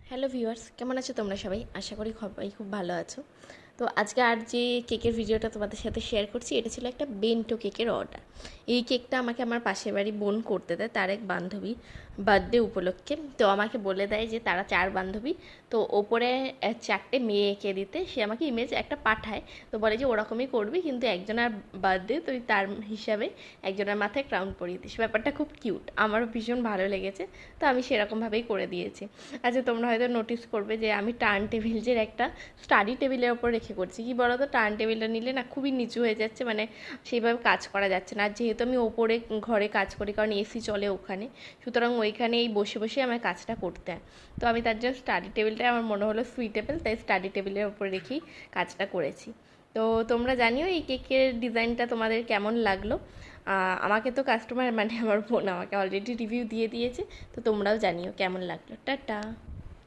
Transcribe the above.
Hello viewers, কেমন আছো তোমরা সবাই? আশা করি সবাই খুব ভালো আছো। তো আজকে আর যে কেকের ভিডিওটা তোমাদের সাথে শেয়ার করছি, এটা ছিল একটা বেন্টো কেকের অর্ডার। এই কেকটা আমাকে আমার পাশের বাড়ি বোন করতে দেয়, তার এক বান্ধবী বার্থডে উপলক্ষে। তো আমাকে বলে দেয় যে তারা 4 বান্ধবী, তো ওপরে 4টে মেয়ে এঁকে দিতে। সে আমাকে ইমেজ একটা পাঠায়, তো বলে যে ওরকমই করবি, কিন্তু একজনের বার্থডে তুই তার হিসাবে একজনের মাথায় ক্রাউন পরিয়ে দিস। ব্যাপারটা খুব কিউট, আমারও ভীষণ ভালো লেগেছে। তো আমি সেরকমভাবেই করে দিয়েছি। আচ্ছা, তোমরা হয়তো নোটিস করবে যে আমি টার্ন টেবিলের একটা স্টাডি টেবিলের ওপর রেখে করছি। কি বলো তো, টার্ন টেবিলটা নিলে না খুবই নিচু হয়ে যাচ্ছে, মানে সেইভাবে কাজ করা যাচ্ছে না। আর যেহেতু আমি ওপরে ঘরে কাজ করি, কারণ এসি চলে ওখানে, সুতরাং ওইখানেই বসে বসে আমার কাজটা করতে হয়। তো আমি তার জন্য স্টাডি টেবিলটাই আমার মনে হলো সুইটেবল, তাই স্টাডি টেবিলের ওপর রেখেই কাজটা করেছি। তো তোমরা জানিও এই কেকের ডিজাইনটা তোমাদের কেমন লাগলো। আমাকে তো কাস্টমার, মানে আমার বোন আমাকে অলরেডি রিভিউ দিয়ে দিয়েছে। তো তোমরাও জানিও কেমন লাগলো। টাটা।